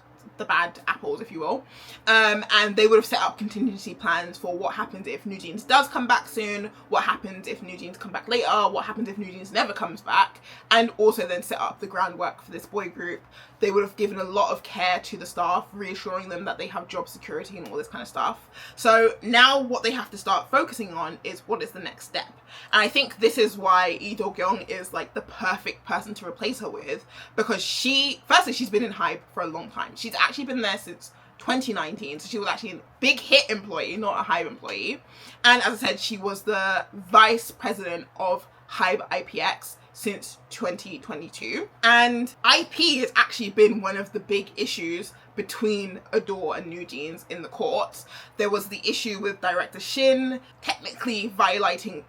Speaker 1: apples, if you will, and they would have set up contingency plans for what happens if NewJeans does come back soon, what happens if NewJeans come back later, what happens if NewJeans never comes back, and also then set up the groundwork for this boy group. They would have given a lot of care to the staff, reassuring them that they have job security and all this kind of stuff. So now what they have to start focusing on is what is the next step. And I think this is why Lee Do-kyung is like the perfect person to replace her with, because firstly, she's been in Hybe for a long time. She's actually been there since 2019, so she was actually a big hit employee, not a Hybe employee. And as I said, she was the vice president of Hybe IPX since 2022. And IP has actually been one of the big issues between ADOR and NewJeans in the courts. There was the issue with director Shin technically violating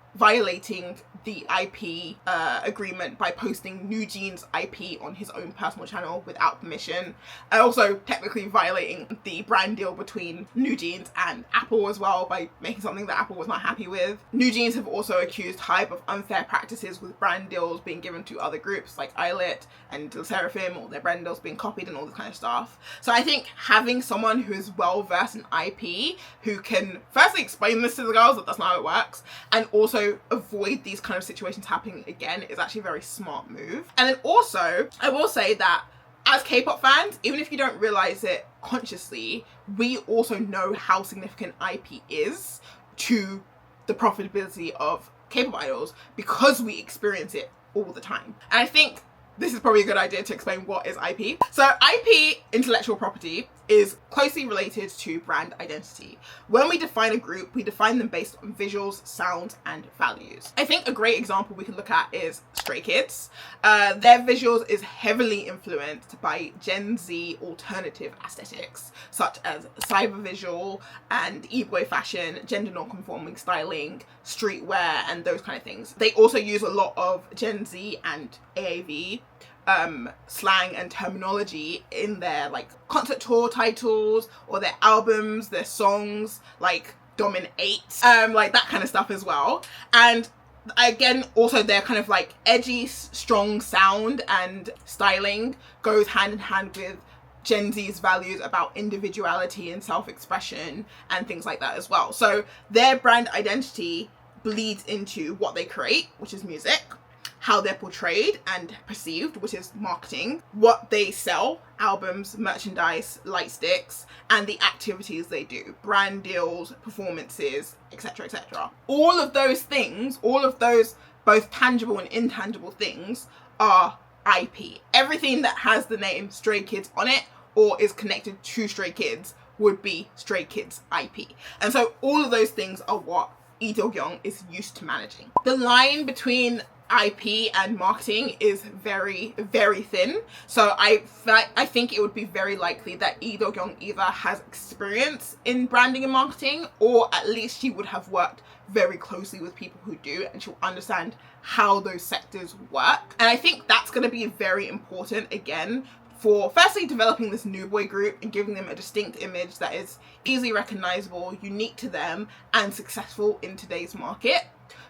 Speaker 1: the IP agreement by posting NewJeans IP on his own personal channel without permission, and also technically violating the brand deal between NewJeans and Apple as well by making something that Apple was not happy with. NewJeans have also accused Hybe of unfair practices with brand deals being given to other groups like Islet and Le Seraphim, or their brand deals being copied and all this kind of stuff. So I think having someone who is well versed in IP, who can firstly explain this to the girls that that's not how it works, and also avoid these kind of situations happening again, is actually a very smart move. And then also, I will say that as K-pop fans, even if you don't realize it consciously, we also know how significant IP is to the profitability of K-pop idols because we experience it all the time. And I think this is probably a good idea to explain what is IP. So IP, intellectual property, is closely related to brand identity. When we define a group, we define them based on visuals, sounds, and values. I think a great example we can look at is Stray Kids. Their visuals is heavily influenced by Gen Z alternative aesthetics, such as cyber visual and e-boy fashion, gender non-conforming styling, streetwear, and those kind of things. They also use a lot of Gen Z and AAV slang and terminology in their like concert tour titles or their albums, their songs, like Domin 8, like that kind of stuff as well. And again, also their kind of like edgy, strong sound and styling goes hand in hand with Gen Z's values about individuality and self-expression and things like that as well. So their brand identity bleeds into what they create, which is music, how they're portrayed and perceived, which is marketing, what they sell, albums, merchandise, light sticks, and the activities they do, brand deals, performances, etc., etc. All of those things, all of those both tangible and intangible things are IP. Everything that has the name Stray Kids on it or is connected to Stray Kids would be Stray Kids IP. And so all of those things are what Lee Do-kyung is used to managing. The line between IP and marketing is very, very thin. So I think it would be very likely that Lee Do-kyung either has experience in branding and marketing, or at least she would have worked very closely with people who do, and she'll understand how those sectors work. And I think that's going to be very important, again, for firstly developing this new boy group and giving them a distinct image that is easily recognizable, unique to them, and successful in today's market,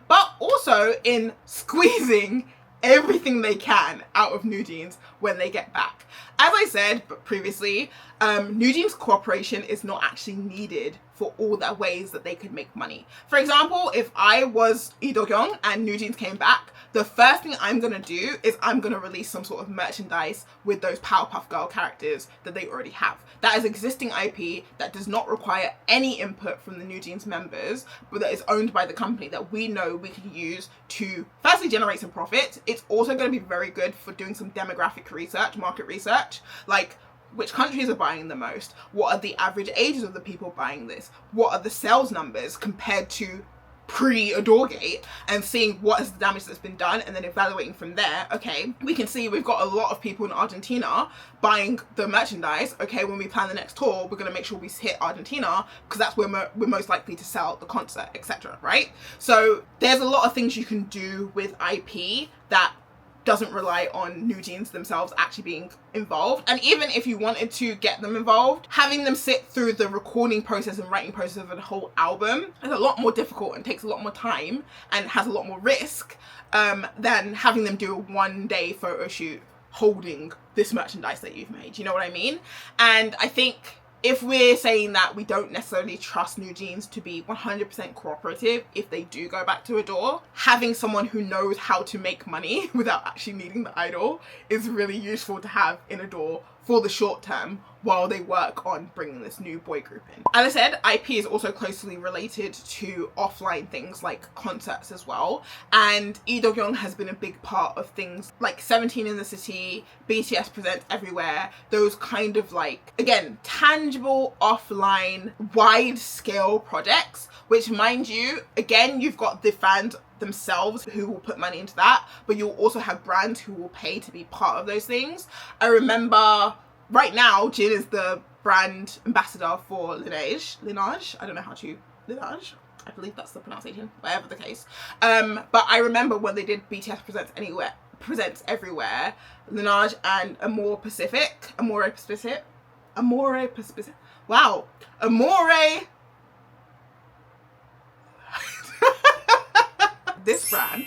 Speaker 1: but also in squeezing everything they can out of NewJeans when they get back. As I said previously, NewJeans cooperation is not actually needed for all the ways that they could make money. For example, if I was Lee Do-kyung and NewJeans came back, the first thing I'm going to do is I'm going to release some sort of merchandise with those Powerpuff Girl characters that they already have. That is existing IP that does not require any input from the NewJeans members, but that is owned by the company that we know we can use to firstly generate some profit. It's also going to be very good for doing some demographic research, market research, like which countries are buying the most, what are the average ages of the people buying this, what are the sales numbers compared to pre-ADORgate, and seeing what is the damage that's been done, and then evaluating from there. Okay, we can see we've got a lot of people in Argentina buying the merchandise. Okay, when we plan the next tour, we're going to make sure we hit Argentina because that's where we're most likely to sell the concert, etc. Right? So there's a lot of things you can do with IP that doesn't rely on NewJeans themselves actually being involved. And even if you wanted to get them involved, having them sit through the recording process and writing process of a whole album is a lot more difficult and takes a lot more time and has a lot more risk than having them do a one-day photo shoot holding this merchandise that you've made. You know what I mean? And I think if we're saying that we don't necessarily trust NewJeans to be 100% cooperative if they do go back to ADOR, having someone who knows how to make money without actually needing the idol is really useful to have in ADOR for the short term while they work on bringing this new boy group in. As I said, IP is also closely related to offline things like concerts as well, and Lee Do-kyung has been a big part of things like 17 in the City, BTS Presents Everywhere, those kind of like, again, tangible offline wide scale projects, which, mind you, again, you've got the fans themselves who will put money into that, but you'll also have brands who will pay to be part of those things. I remember right now Jin is the brand ambassador for Laneige. I don't know how to Laneige. I believe that's the pronunciation, whatever the case. But I remember when they did BTS Presents Everywhere, Laneige and Amore Pacific. Wow. Amore. This brand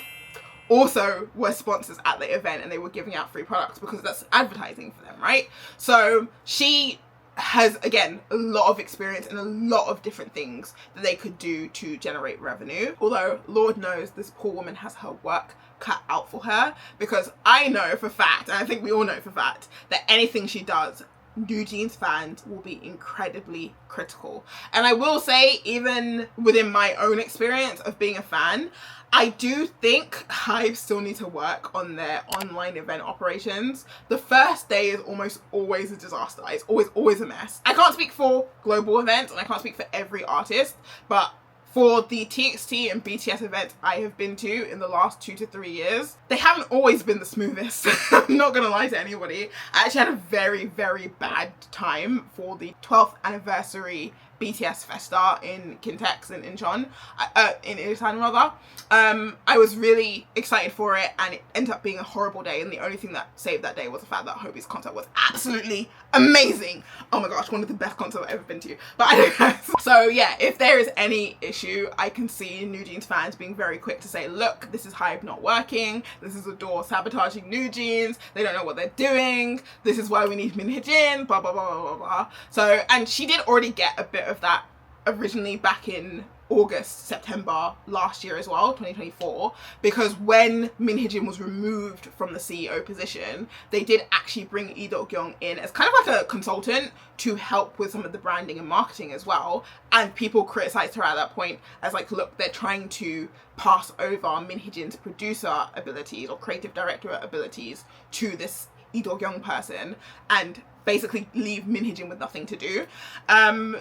Speaker 1: also were sponsors at the event, and they were giving out free products because that's advertising for them, right? So she has, again, a lot of experience and a lot of different things that they could do to generate revenue. Although Lord knows this poor woman has her work cut out for her, because I know for a fact, and I think we all know for a fact, that anything she does, NewJeans fans will be incredibly critical. And I will say, even within my own experience of being a fan, I do think Hive still need to work on their online event operations. The first day is almost always a disaster. It's always a mess. I can't speak for global events and I can't speak for every artist, but for the TXT and BTS events I have been to in the last 2 to 3 years, they haven't always been the smoothest. I'm not gonna lie to anybody. I actually had a very, very bad time for the 12th anniversary BTS Festa in Kintex in Incheon, in Ilsan rather. I was really excited for it, and it ended up being a horrible day, and the only thing that saved that day was the fact that Hobie's concert was absolutely amazing. Oh my gosh, one of the best concerts I've ever been to. But I don't know. So yeah, if there is any issue, I can see NewJeans fans being very quick to say, look, this is Hype not working, this is ADOR sabotaging NewJeans, they don't know what they're doing, this is why we need Hee-Jin, blah blah blah blah blah blah. So, and she did already get a bit of that originally back in August, September last year as well, 2024, because when Hee-Jin was removed from the CEO position, they did actually bring Lee Do-kyung in as kind of like a consultant to help with some of the branding and marketing as well. And people criticized her at that point as like, look, they're trying to pass over Hee-Jin's producer abilities or creative director abilities to this Lee Do-kyung person and basically leave Hee-Jin with nothing to do.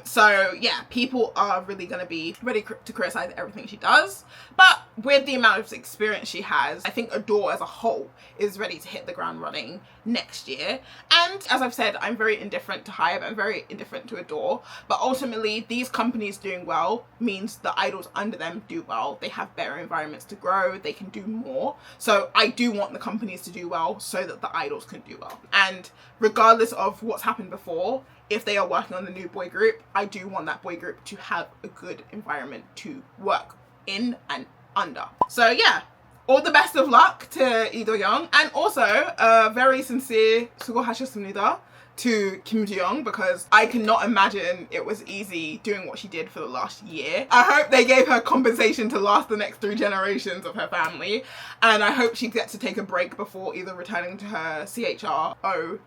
Speaker 1: So yeah, people are really going to be ready to criticize everything she does, but with the amount of experience she has, I think ADOR as a whole is ready to hit the ground running next year. And as I've said, I'm very indifferent to Hive, I'm very indifferent to ADOR, but ultimately these companies doing well means the idols under them do well. They have better environments to grow, they can do more. So I do want the companies to do well so that the idols can do well. And regardless of what's happened before, if they are working on the new boy group, I do want that boy group to have a good environment to work in and under. So yeah, all the best of luck to Lee Do-kyung, and also a very sincere 수고하셨습니다 to Kim Ji-young, because I cannot imagine it was easy doing what she did for the last year. I hope they gave her compensation to last the next 3 generations of her family, and I hope she gets to take a break before either returning to her CHRO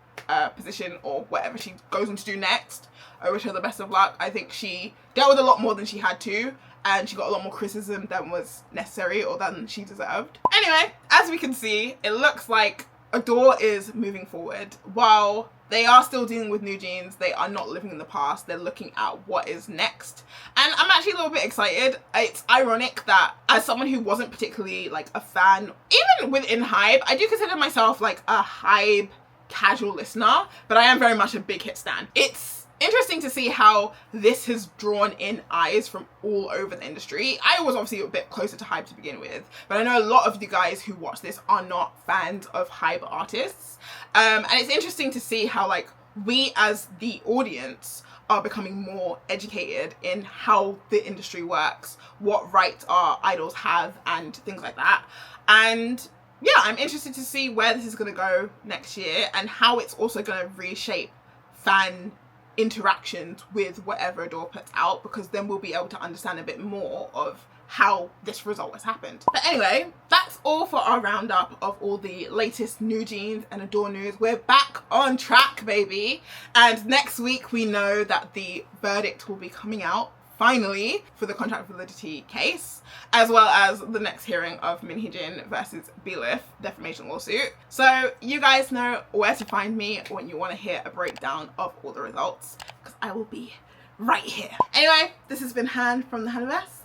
Speaker 1: position or whatever she goes on to do next. I wish her the best of luck. I think she dealt with a lot more than she had to, and she got a lot more criticism than was necessary or than she deserved. Anyway, as we can see, it looks like ADOR is moving forward. While they are still dealing with NewJeans, they are not living in the past. They're looking at what is next. And I'm actually a little bit excited. It's ironic that as someone who wasn't particularly like a fan, even within HYBE, I do consider myself like a HYBE casual listener, but I am very much a big hit stan. It's interesting to see how this has drawn in eyes from all over the industry. I was obviously a bit closer to HYBE to begin with, but I know a lot of you guys who watch this are not fans of HYBE artists. And it's interesting to see how like we as the audience are becoming more educated in how the industry works, what rights our idols have, and things like that. And yeah, I'm interested to see where this is going to go next year and how it's also going to reshape fan interactions with whatever ADOR puts out, because then we'll be able to understand a bit more of how this result has happened. But anyway, that's all for our roundup of all the latest NewJeans and ADOR news. We're back on track, baby. And next week we know that the verdict will be coming out finally for the contract validity case, as well as the next hearing of Hee-Jin versus Belief defamation lawsuit. So you guys know where to find me when you want to hear a breakdown of all the results, because I will be right here. Anyway, this has been Han from the Haniverse.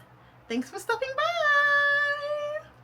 Speaker 1: Thanks for stopping by.